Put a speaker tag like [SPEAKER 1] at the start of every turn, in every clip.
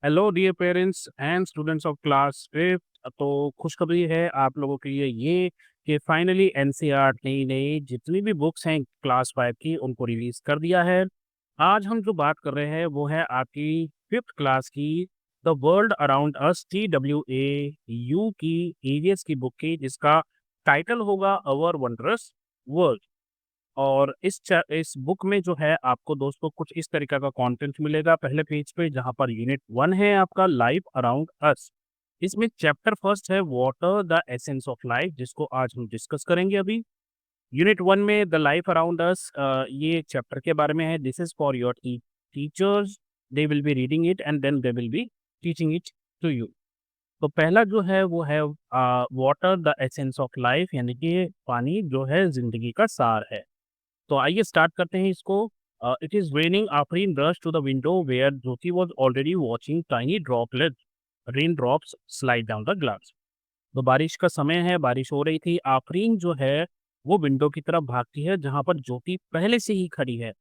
[SPEAKER 1] Hello dear parents and students of class fifth. तो खुशखबरी है आप लोगों के लिए ये कि फाइनली एनसीईआरटी नई नई जितनी भी बुक्स हैं क्लास फाइव की उनको रिलीज कर दिया है। आज हम जो बात कर रहे हैं वो है आपकी फिफ्थ क्लास की the world around us TWA की ईवीएस की बुक की, जिसका टाइटल होगा अवर वंडरस वर्ल्ड। और इस बुक में जो है आपको दोस्तों कुछ इस तरीका का कंटेंट मिलेगा पहले पेज पे, जहाँ पर यूनिट 1 है आपका लाइफ अराउंड अस। इसमें चैप्टर फर्स्ट है water the essence of life, जिसको आज हम डिस्कस करेंगे अभी। यूनिट 1 में द लाइफ अराउंड अस, ये चैप्टर के बारे में है। This is for your teachers, they will be reading it and then they will be teaching it to you. तो पहला जो है वो है water the essence of life, यानी कि पानी जो है जिंदगी का सार है। तो आइए स्टार्ट करते हैं इसको। It is raining, Afreen rush to the window where Jyoti was already watching tiny droplet rain drops slide down the glass. तो बारिश का समय है, बारिश हो रही थी। आफरीन जो है वो विंडो की तरफ भागती है जहां पर ज्योति पहले से ही खड़ी है,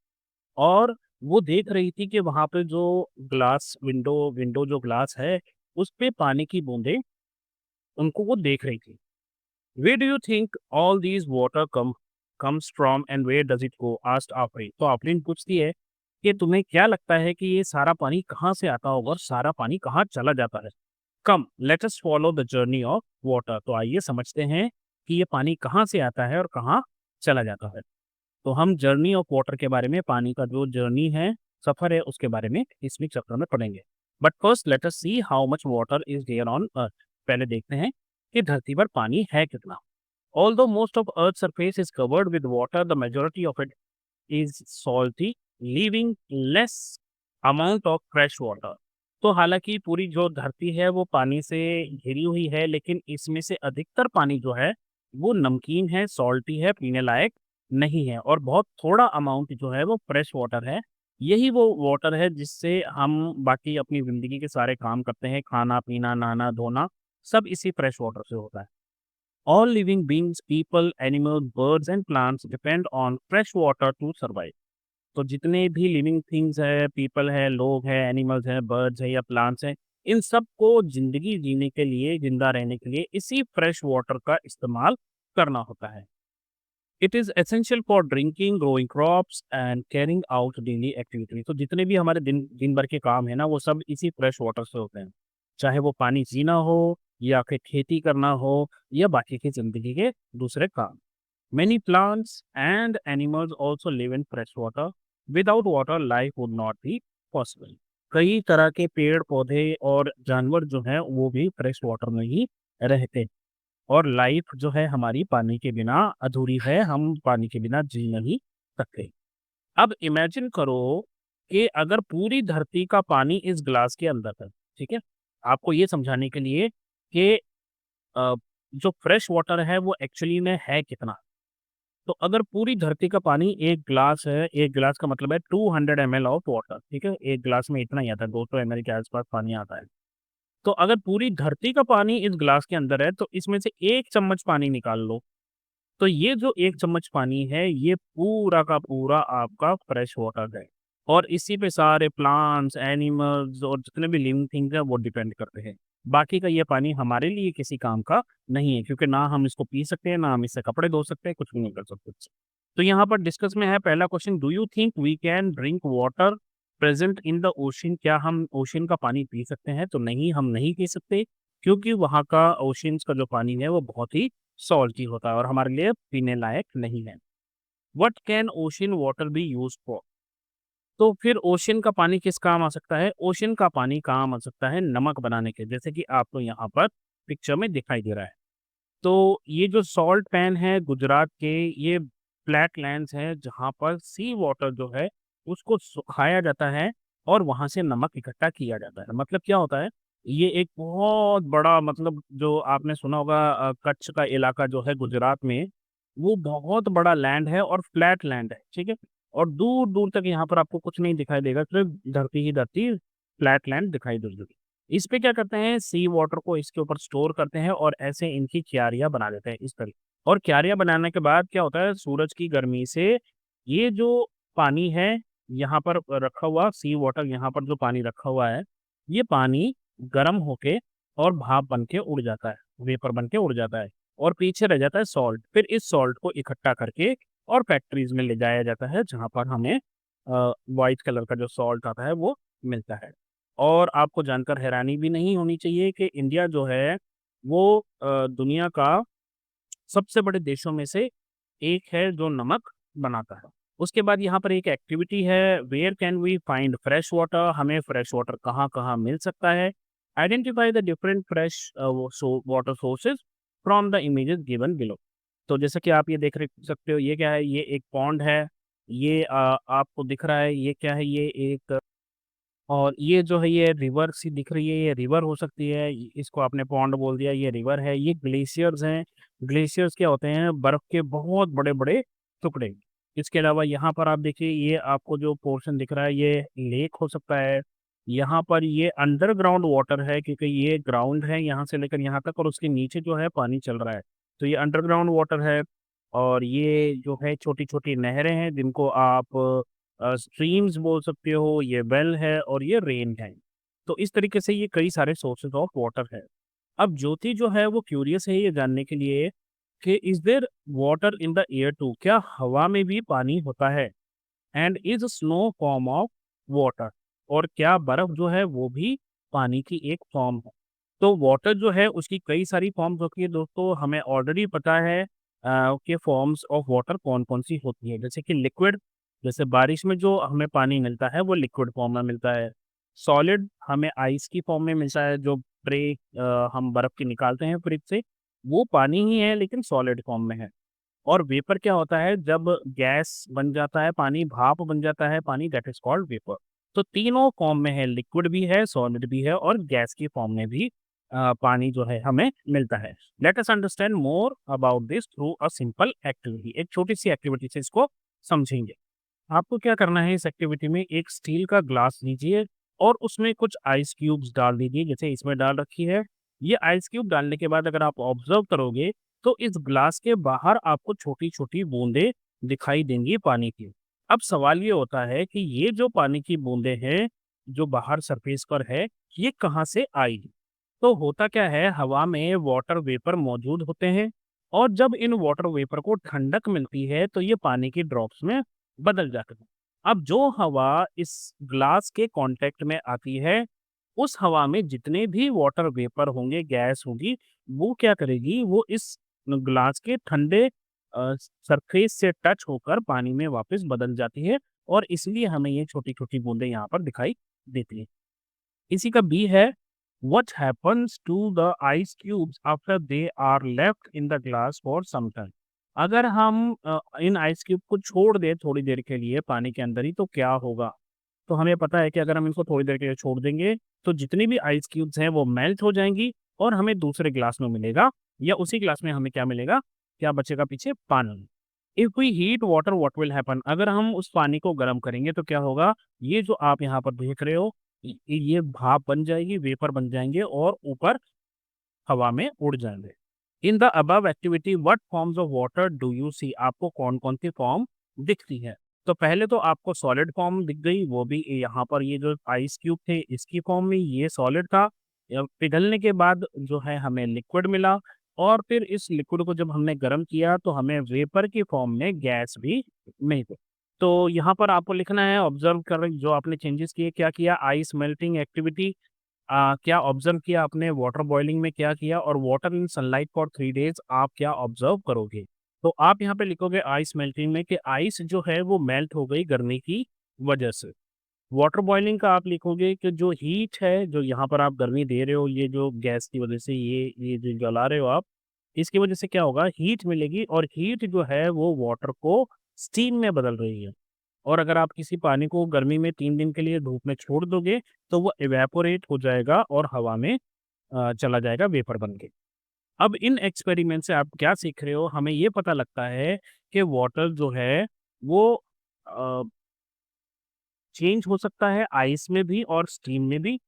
[SPEAKER 1] और वो देख रही थी कि वहां पे जो ग्लास विंडो विंडो जो ग्लास है उस पे पानी की बूंदें उनको वो देख रही थी। Where do you think all these water comes from and where does it go? asked Afreen. तो आफरीन पूछती है कि तुम्हें क्या लगता है कि ये सारा पानी कहाँ से आता होगा और सारा पानी कहाँ चला जाता है? Come let us follow the journey of water. तो आइए समझते हैं कि ये पानी कहाँ से आता है और कहाँ चला जाता है। तो हम जर्नी ऑफ वाटर के बारे में, पानी का जो जर्नी है, सफर है, उसके बारे में इसमें चैप्टर में पढ़ेंगे। But first let us see how much water is there on earth. पहले देखते हैं कि धरती पर पानी है कितना। Although most of Earth's surface is covered with water, the majority of it is salty, leaving less amount of fresh water. तो हालांकि पूरी जो धरती है वो पानी से घिरी हुई है, लेकिन इसमें से अधिकतर पानी जो है वो नमकीन है, सॉल्टी है, पीने लायक नहीं है, और बहुत थोड़ा अमाउंट जो है वो फ्रेश वाटर है। यही वो वाटर है जिससे हम बाकी अपनी जिंदगी के सारे काम करते हैं, खाना पीना नहाना धोना सब इसी फ्रेश वाटर से होता है। All living beings, people, animals, birds and plants depend on fresh water to survive. तो जितने भी लिविंग थिंग्स है, पीपल है, लोग हैं, एनिमल्स हैं, बर्ड्स हैं या प्लांट्स हैं, इन सबको जिंदगी जीने के लिए, जिंदा रहने के लिए इसी फ्रेश वाटर का इस्तेमाल करना होता है। It is essential for drinking, growing crops and carrying out daily activity. तो जितने भी हमारे दिन दिन भर के काम है ना, वो सब इसी फ्रेश वाटर से होते हैं। चाहे वो पानी पीना हो या फिर खेती करना हो या बाकी की जिंदगी के दूसरे काम। Many plants and animals also live in fresh water. Without water, life would not be possible. कई तरह के पेड़ पौधे और जानवर जो हैं वो भी फ्रेश वाटर में ही रहते हैं, और लाइफ जो है हमारी पानी के बिना अधूरी है, हम पानी के बिना जी नहीं सकते। अब इमेजिन करो कि अगर पूरी धरती का पानी इस ग्लास के अंदर है, ठीक है? आपको ये समझाने के लिए कि अ, जो फ्रेश वाटर है वो एक्चुअली में है कितना। तो अगर पूरी धरती का पानी एक ग्लास है, एक ग्लास का मतलब है 200 ml ऑफ वाटर, ठीक है? एक ग्लास में इतना ही आता है, 200 ml के आसपास पानी आता है। तो अगर पूरी धरती का पानी इस ग्लास के अंदर है तो इसमें से 1 चम्मच पानी निकाल लो। तो ये जो 1 चम्मच पानी है ये पूरा का पूरा आपका फ्रेश वाटर है, और इसी पे सारे प्लांट्स, एनिमल्स और जितने भी लिविंग थिंग्स हैं वो डिपेंड करते हैं। बाकी का ये पानी हमारे लिए किसी काम का नहीं है, क्योंकि ना हम इसको पी सकते हैं, ना हम इससे कपड़े धो सकते हैं, कुछ भी नहीं कर सकते इससे। तो यहाँ पर डिस्कस में है पहला question, do you think we can drink water present in the ocean? क्या हम ओशन का पानी पी सकते हैं? तो नहीं, हम नहीं पी सकते, क्योंकि वहाँ का ओशंस का जो पानी है वो बहुत ही सॉल्टी होता है और हमारे लिए पीने लायक नहीं है। What can ocean water be used for? तो फिर ओशन का पानी किस काम आ सकता है? ओशन का पानी काम आ सकता है नमक बनाने के, जैसे कि आपको यहाँ पर पिक्चर में दिखाई दे रहा है। तो ये जो सॉल्ट पैन है गुजरात के, ये फ्लैट लैंड्स है जहाँ पर सी वाटर जो है उसको सुखाया जाता है और वहाँ से नमक इकट्ठा किया जाता है। मतलब क्या होता है, ये एक बहुत बड़ा, मतलब जो आपने सुना होगा कच्छ का इलाका जो है गुजरात में, वो बहुत बड़ा लैंड है और फ्लैट लैंड है, ठीक है? और दूर दूर तक यहाँ पर आपको कुछ नहीं दिखाई देगा, सिर्फ धरती ही धरती, फ्लैट लैंड दिखाई देगी। इस पे क्या करते हैं, सी वाटर को इसके ऊपर स्टोर करते हैं और ऐसे इनकी क्यारियाँ बना देते हैं इस तरीके। और क्यारियाँ बनाने के बाद क्या होता है, सूरज की गर्मी से ये जो पानी है यहाँ पर रखा हुआ सी वाटर, यहाँ पर जो पानी रखा हुआ है ये पानी गर्म होके और भाप बन के उड़ जाता है, वेपर बन के उड़ जाता है और पीछे रह जाता है सॉल्ट। फिर इस सॉल्ट को इकट्ठा करके और फैक्ट्रीज़ में ले जाया जाता है, जहाँ पर हमें व्हाइट कलर का जो सॉल्ट आता है वो मिलता है। और आपको जानकर हैरानी भी नहीं होनी चाहिए कि इंडिया जो है वो दुनिया का सबसे बड़े देशों में से एक है जो नमक बनाता है। उसके बाद यहाँ पर एक एक्टिविटी है, where can we find fresh water, हमें फ्रेश वाटर कहाँ-कहाँ मिल सकता है। आइडेंटिफाई द डिफरेंट फ्रेश वो सो water sources from the images given below. तो जैसे कि आप ये देख रहे सकते हो, ये क्या है? ये एक पॉन्ड है। ये आपको दिख रहा है, ये क्या है? ये एक और ये जो है ये रिवर सी दिख रही है, ये रिवर हो सकती है, इसको आपने पॉन्ड बोल दिया, ये रिवर है, ये ग्लेशियर्स हैं। ग्लेशियर्स क्या होते हैं? बर्फ के बहुत बड़े-बड़े टुकड़े। इसके अलावा यहाँ पर आप देखिए, ये आपको जो पोर्शन दिख रहा है, ये लेक हो सकता है। यहाँ पर ये अंडरग्राउंड वाटर है, क्योंकि ये ग्राउंड है यहाँ से लेकर यहाँ तक और उसके नीचे जो है पानी चल रहा है। तो ये अंडरग्राउंड वाटर है और ये जो है छोटी-छोटी नहरें हैं जिनको आप स्ट्रीम्स बोल सकते हो, ये वेल है और ये रेन है। तो इस तरीके से ये कई सारे सोर्सेज़ ऑफ वाटर है। अब ज्योति जो है वो क्यूरियस है ये जानने के लिए कि is there water in the air too, क्या हवा में भी पानी होता है? And is snow form of water, और क्या बर्फ जो है वो भी पानी की एक फॉर्म है? तो वाटर जो है उसकी कई सारी फॉर्म्स होती है दोस्तों, हमें ऑलरेडी पता है कि फॉर्म्स ऑफ वाटर कौन-कौन सी होती है। जैसे कि लिक्विड, जैसे बारिश में जो हमें पानी मिलता है वो लिक्विड फॉर्म में मिलता है। सॉलिड हमें आइस की फॉर्म में मिलता है, जो हम बर्फ की निकालते हैं फ्रिज से, वो पानी ही है लेकिन सॉलिड फॉर्म में है। और वेपर क्या होता है? जब गैस बन जाता है पानी, भाप बन जाता है पानी, दैट इज़ कॉल्ड वेपर। तो तीनों फॉर्म में है, लिक्विड भी है, सॉलिड भी है और गैस की फॉर्म में भी पानी जो है हमें मिलता है। Let us understand more about this through a simple activity. एक छोटी-सी एक्टिविटी से इसको समझेंगे। आपको क्या करना है इस एक्टिविटी में, एक स्टील का ग्लास लीजिए और उसमें कुछ आइस क्यूब्स डाल दीजिए, जैसे इसमें डाल रखी है। ये आइस क्यूब डालने के बाद अगर आप ऑब्जर्व करोगे तो इस ग्लास के बाहर आपको छोटी-छोटी बूंदें दिखाई देंगी पानी की। अब सवाल ये होता है कि ये जो पानी की बूंदें हैं, जो बाहर सरफेस पर है, ये कहाँ से आई? तो होता क्या है, हवा में वाटर वेपर मौजूद होते हैं और जब इन वाटर वेपर को ठंडक मिलती है तो ये पानी की ड्रॉप्स में बदल जाते हैं। अब जो हवा इस ग्लास के कांटेक्ट में आती है, उस हवा में जितने भी वाटर वेपर होंगे, गैस होगी, वो क्या करेगी, वो इस ग्लास के ठंडे सरफेस से टच होकर पानी में वापस बदल जाती है और इसलिए हमें ये छोटी-छोटी बूंदें यहाँ पर दिखाई देती हैं। इसी का बी है, what happens to the ice cubes after they are left in the glass for some time? अगर हम इन आइस क्यूब को छोड़ दें थोड़ी देर के लिए पानी के अंदर ही तो क्या होगा? तो हमें पता है कि अगर हम इनको थोड़ी देर के लिए छोड़ देंगे तो जितनी भी आइस क्यूब्स हैं वो मेल्ट हो जाएँगी और हमें दूसरे ग्लास में मिलेगा या उसी ग्लास में हमें क्या मिलेगा? क्या बचेगा पीछे? पानी। If we heat water what will happen? अगर हम उस पानी को गर्म करेंगे तो क्या होगा? ये जो आप यहाँ पर देख रहे हो, ये भाप बन जाएगी, वेपर बन जाएँगे और ऊपर हवा में उड़ जाएँगे। In the above activity what forms of water do you see? आपको कौन-कौन सी फॉर्म दिखती है? तो पहले तो आपको सॉलिड फॉर्म दिख गई, वो भी यहाँ पर ये जो आइस क्यूब थे इसकी फॉर्म में, ये सॉलिड था। पिघलने के बाद जो है हमें लिक्विड मिला और फिर इस लिक्विड को जब हमने गर्म किया तो हमें वेपर की फॉर्म में गैस भी मिल गई। तो यहाँ पर आपको लिखना है, ऑब्जर्व कर जो आपने चेंजेस किए, क्या किया? आइस मेल्टिंग एक्टिविटी, क्या ऑब्ज़र्व किया आपने, वाटर बॉइलिंग में क्या किया और water in sunlight for 3 days आप क्या ऑब्ज़र्व करोगे? तो आप यहाँ पे लिखोगे आइस मेल्टिंग में कि आइस जो है वो मेल्ट हो गई गर्मी की वजह से। वाटर बॉइलिंग का आप लिखोगे कि जो हीट है, जो यहाँ पर आप गर्मी दे रहे हो, ये जो गैस की वजह से ये जो जला रहे हो आप, इसकी वजह से क्या होगा? हीट मिलेगी और हीट जो है वो वाटर को स्टीम में बदल रही है। और अगर आप किसी पानी को गर्मी में 3 दिन के लिए धूप में छोड़ दोगे, तो वो इवेपोरेट हो जाएगा और हवा में चला जाएगा वेपर बन के। अब इन एक्सपेरिमेंट से आप क्या सीख रहे हो? हमें ये पता लगता है कि वाटर जो है वो अ, चेंज हो सकता है आइस में भी और स्टीम में भी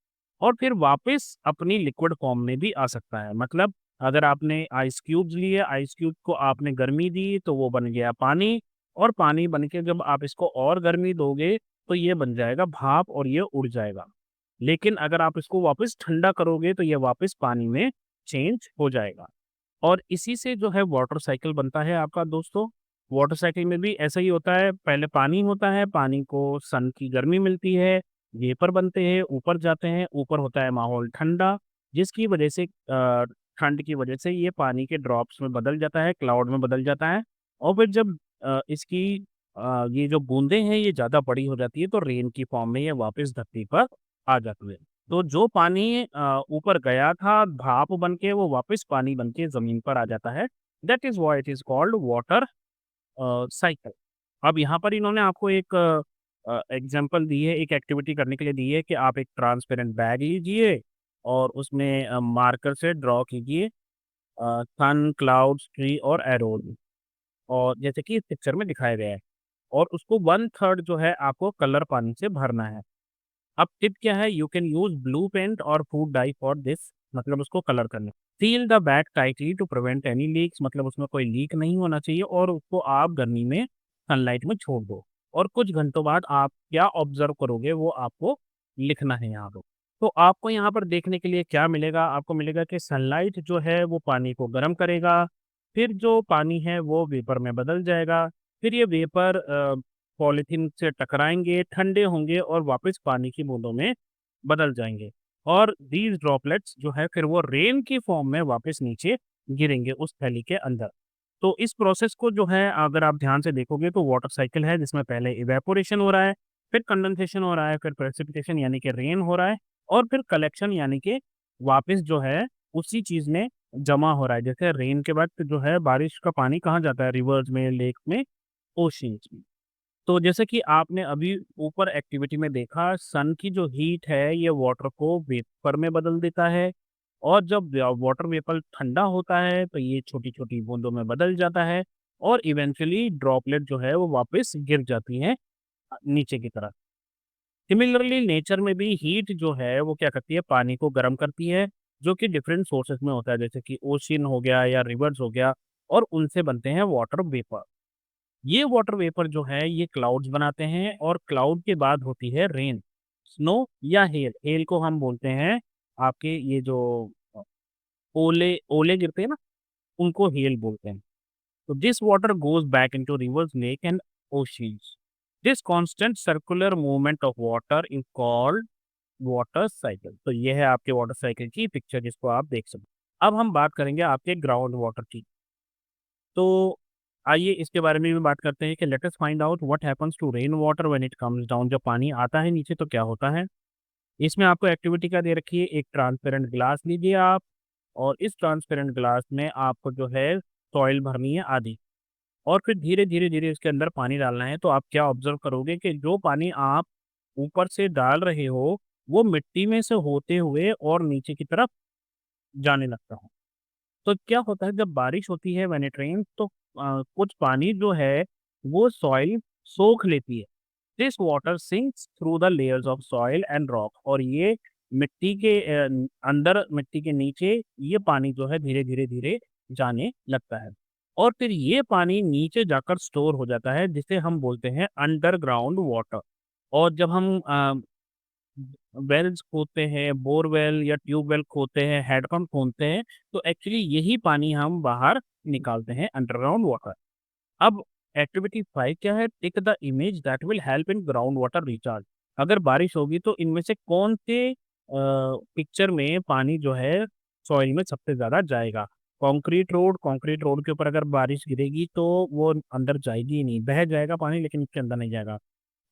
[SPEAKER 1] और फिर वापस अपनी लिक्विड फॉर्म में भी आ सकता है। मतलब अगर आपने आइस क्यूब्स लिए, आइस क्यूब को आपने गर्मी दी तो वो बन गया पानी और पानी बन के जब आप इसको और गर्मी दोगे तो ये बन जाएगा भाप और ये उड़ जाएगा। लेकिन अगर आप इसको वापस ठंडा करोगे तो ये वापस पानी में चेंज हो जाएगा। और इसी से जो है वाटर साइकिल बनता है आपका दोस्तों। वाटर साइकिल में भी ऐसा ही होता है, पहले पानी होता है, पानी को सन की गर्मी मिलती है, वेपर बनते हैं, ऊपर जाते हैं, ऊपर होता है माहौल ठंडा, जिसकी वजह से ठंड की वजह से ये पानी के ड्रॉप्स में बदल जाता है, क्लाउड में बदल जाता है। और फिर जब इसकी ये जो बूंदें हैं ये ज़्यादा बड़ी हो जाती है तो रेन की फॉर्म में ये वापस धरती पर आ जाती है। तो जो पानी ऊपर गया था भाप बन के वो वापस पानी बन के ज़मीन पर आ जाता है। That is why it is called water cycle. अब यहाँ पर इन्होंने आपको एक एग्ज़ाम्पल दी है, एक एक्टिविटी करने के लिए दी है कि आप एक ट्रांसपेरेंट बैग लीजिए और उसमें मार्कर से ड्रॉ कीजिए सन, क्लाउड्स, ट्री और एरोज़ और जैसे कि इस पिक्चर में दिखाया गया है। और उसको 1/3 जो है आपको कलर पानी से भरना है। अब टिप क्या है, you can use blue paint और फूड डाई फॉर दिस, मतलब उसको कलर करने। Seal the bag tightly to prevent any leaks, मतलब उसमें कोई लीक नहीं होना चाहिए और उसको आप गर्मी में सनलाइट में छोड़ दो। और कुछ घंटों बाद आप क्या ऑब्ज़र्व करोगे वो आपको लिखना है यहाँ पे। तो आपको यहाँ पर देखने के लिए क्या मिलेगा? आपको मिलेगा कि सनलाइट जो है वो पानी को गर्म करेगा, फिर जो पानी है वो वेपर में बदल जाएगा, फिर ये वेपर पॉलीथीन से टकराएँगे, ठंडे होंगे और वापस पानी की बूँदों में बदल जाएँगे। और दीज़ ड्रॉपलेट्स जो है फिर वो रेन की फॉर्म में वापस नीचे गिरेंगे उस थैली के अंदर। तो इस प्रोसेस को जो है अगर आप ध्यान से देखोगे तो वाटर साइकिल है जिसमें पहले इवेपोरेशन हो रहा है, फिर कंडेंसेशन हो रहा है, फिर प्रेसिपिटेशन यानी कि रेन हो रहा है और फिर कलेक्शन यानी कि वापस जो है उसी चीज़ में जमा हो रहा है। जैसे रेन के बाद जो है बारिश का पानी कहाँ जाता है? रिवर्स में, लेक में, ओशियन्स में। तो जैसे कि आपने अभी ऊपर एक्टिविटी में देखा सन की जो हीट है ये वाटर को वेपर में बदल देता है और जब वाटर वेपर ठंडा होता है तो ये छोटी-छोटी बूंदों में बदल जाता है और इवेंचुअली ड्रॉपलेट जो है वो वापस गिर जाती हैं नीचे की तरफ। सिमिलरली नेचर में भी हीट जो है वो क्या करती है पानी को गर्म करती है जो कि डिफरेंट सोर्सेस में होता है जैसे कि ओशियन हो गया या रिवर्स हो गया और उनसे बनते हैं वाटर वेपर। ये वाटर वेपर जो है ये क्लाउड्स बनाते हैं और क्लाउड के बाद होती है रेन, स्नो या हेल। हेल को हम बोलते हैं आपके ये जो अ, ओले ओले गिरते हैं ना, उनको हेल बोलते हैं। तो this water goes back into reverse, lake and oceans. This constant circular movement of water is called water cycle. तो ये है आपके वाटर साइकिल की पिक्चर जिसको आप देख सकते हैं। अब हम बात करेंगे आपके ग्राउंड वाटर की। तो आइए इसके बारे में भी बात करते हैं कि let us find out what happens to rain water when it comes down. जब पानी आता है नीचे तो क्या होता है? इसमें आपको एक्टिविटी क्या दे रखी है, एक ट्रांसपेरेंट ग्लास लीजिए आप और इस ट्रांसपेरेंट ग्लास में आपको जो है सॉइल भरनी है आधी और फिर धीरे-धीरे इसके अंदर पानी डालना है। तो आप क्या ऑब्ज़र्व करोगे कि जो पानी आप ऊपर से डाल रहे हो, वो मिट्टी में से होते हुए और नीचे की तरफ जाने लगता है। तो क्या होता है जब बारिश होती है व्हेन इट रेन्स तो कुछ पानी जो है वो सॉइल सोख लेती है। This water sinks through the layers of soil and rock और ये मिट्टी के अंदर मिट्टी के नीचे ये पानी जो है धीरे जाने लगता है और फिर ये पानी नीचे जाकर स्टोर हो जाता है जिसे हम बोलते हैं अंडरग्राउंड वाटर। और जब हम वेल्स खोदते हैं, बोरवेल या ट्यूबवेल खोदते हैं, हैंडपंप खोदते हैं, तो एक्चुअली यही पानी हम बाहर निकालते हैं अंडरग्राउंड वाटर। अब एक्टिविटी 5 क्या है? Tick the image that will help in ground water recharge. अगर बारिश होगी तो इनमें से कौन से पिक्चर में पानी जो है सॉइल में सबसे ज़्यादा जाएगा? कंक्रीट रोड के ऊपर अगर बारिश गिरेगी तो वो अंदर जाएगी ही नहीं, बह जाएगा पानी लेकिन उसके अंदर नहीं जाएगा।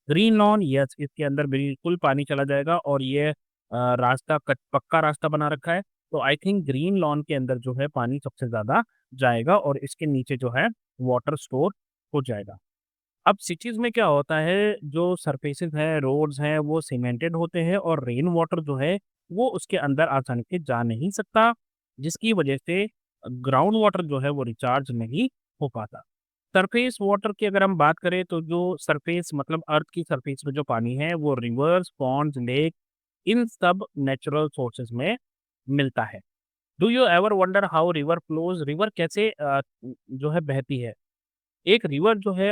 [SPEAKER 1] ग्रीन लॉन यस, इसके अंदर बिल्कुल पानी चला जाएगा और ये रास्ता कच पक्का रास्ता बना रखा है, तो आई थिंक ग्रीन लॉन के अंदर जो है पानी सबसे ज़्यादा जाएगा और इसके नीचे जो है वाटर स्टोर हो जाएगा। अब सिटीज़ में क्या होता है, जो सरफेसेज़ हैं, रोड्स हैं, वो सीमेंटेड होते हैं और रेन वाटर जो है, वो उसके अंदर आसानी से जा नहीं सकता, जिसकी वजह से ग्राउंड वाटर जो है, वो रिचार्ज नहीं हो पाता। सरफेस वाटर की अगर हम बात करें, तो जो सरफेस मतलब अर्थ की सरफेस पे जो पानी है, वो रिवर्स, पॉन्ड्स, लेक इन सब नेचुरल सोर्सेज़ में मिलता है। Do you ever wonder how river flows? River कैसे जो है बहती है? एक रिवर जो है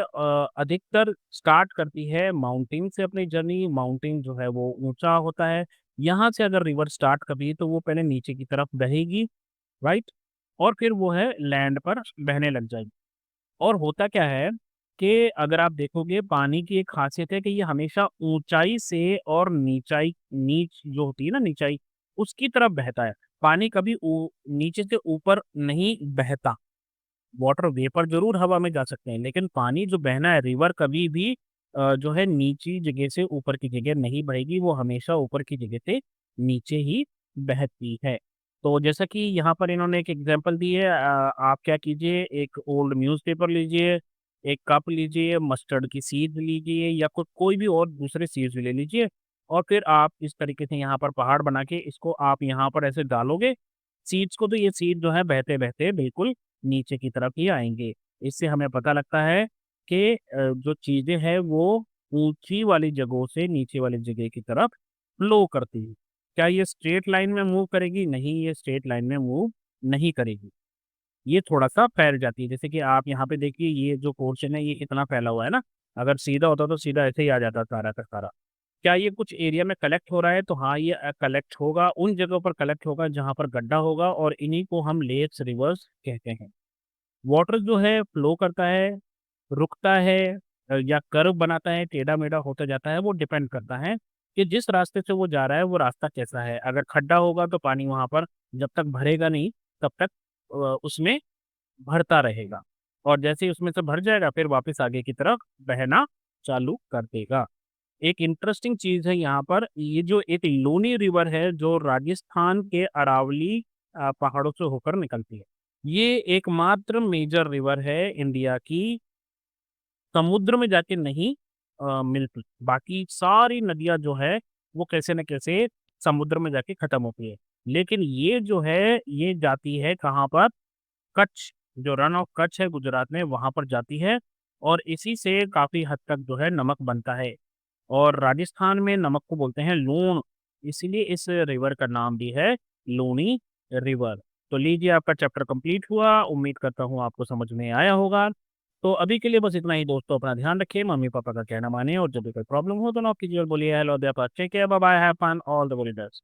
[SPEAKER 1] अधिकतर स्टार्ट करती है माउंटेन से अपनी जर्नी। माउंटेन जो है वो ऊँचा होता है, यहाँ से अगर रिवर स्टार्ट कभी तो वो पहले नीचे की तरफ बहेगी, राइट? और फिर वो है लैंड पर बहने लग जाएगी। और होता क्या है कि अगर आप देखोगे पानी की एक ख़ासियत है कि ये हमेशा ऊँचाई से और नीच जो होती है ना नीचाई, उसकी तरफ बहता है। पानी कभी नीचे से ऊपर नहीं बहता। वाटर वेपर ज़रूर हवा में जा सकते हैं, लेकिन पानी जो बहना है रिवर कभी भी जो है नीची जगह से ऊपर की जगह नहीं बहेगी, वो हमेशा ऊपर की जगह से नीचे ही बहती है। तो जैसा कि यहाँ पर इन्होंने एक एग्ज़ाम्पल दी है आप क्या कीजिए एक ओल्ड न्यूज़पेपर लीजिए, एक कप लीजिए, मस्टर्ड की सीड्स लीजिए या कोई भी और दूसरे सीड्स ले लीजिए और फिर आप इस तरीके से यहाँ पर पहाड़ बना के इसको आप यहाँ पर ऐसे डालोगे सीड्स को, तो ये सीड जो है बहते-बहते बिल्कुल नीचे की तरफ ही आएँगे। इससे हमें पता लगता है कि जो चीज़ें हैं वो ऊँची वाली जगहों से नीचे वाली जगह की तरफ फ्लो करती हैं। क्या ये स्ट्रेट लाइन में मूव करेगी? नहीं, ये स्ट्रेट लाइन में मूव नहीं करेगी। ये थोड़ा-सा फैल जाती है। जैसे कि आप यहाँ पे देखिए ये जो पोर्शन है ये इतना फैला हुआ है ना, अगर सीधा होता तो सीधा ऐसे ही आ जाता सारा का सारा। क्या ये कुछ एरिया में कलेक्ट हो रहा है? तो हाँ, ये कलेक्ट होगा, उन जगहों पर कलेक्ट होगा जहाँ पर गड्ढा होगा और इन्हीं को हम लेक्स, रिवर्स कहते हैं। वाटर जो है फ्लो करता है, रुकता है या कर्व बनाता है, टेढ़ा-मेढ़ा होता जाता है, वो डिपेंड करता है कि जिस रास्ते से वो जा रहा है, वो रास्ता कैसा है। अगर खड्डा होगा तो पानी वहाँ पर जब तक भरेगा नहीं, तब तक उसमें भरता रहेगा और जैसे ही उसमें से भर जाएगा, फिर वापस आगे की तरफ बहना चालू कर देगा। एक इंटरेस्टिंग चीज़ है यहाँ पर, ये जो एक लूनी रिवर है, जो राजस्थान के अरावली पहाड़ों से होकर निकलती है। ये एकमात्र मेजर रिवर है इंडिया की, समुद्र में जाके नहीं मिलती। बाकी सारी नदियाँ जो है, वो कैसे न कैसे समुद्र में जाके खत्म होती है। लेकिन ये जो है, ये जाती है कहाँ पर? कच्छ, जो रन ऑफ कच्छ है गुजरात में, वहाँ पर जाती है और इसी से काफ़ी हद तक जो है नमक बनता है। और राजस्थान में नमक को बोलते हैं लूण, इसीलिए इस रिवर का नाम भी है लूनी रिवर। तो लीजिए आपका चैप्टर कंप्लीट हुआ, उम्मीद करता हूँ आपको समझ में आया होगा। तो अभी के लिए बस इतना ही दोस्तों, अपना ध्यान रखिए, मम्मी-पापा का कहना मानिए और जब भी कोई प्रॉब्लम हो तो नॉक कीजिए और बोलिए हेलो अध्यापक, take care, bye bye, have fun, all the very best.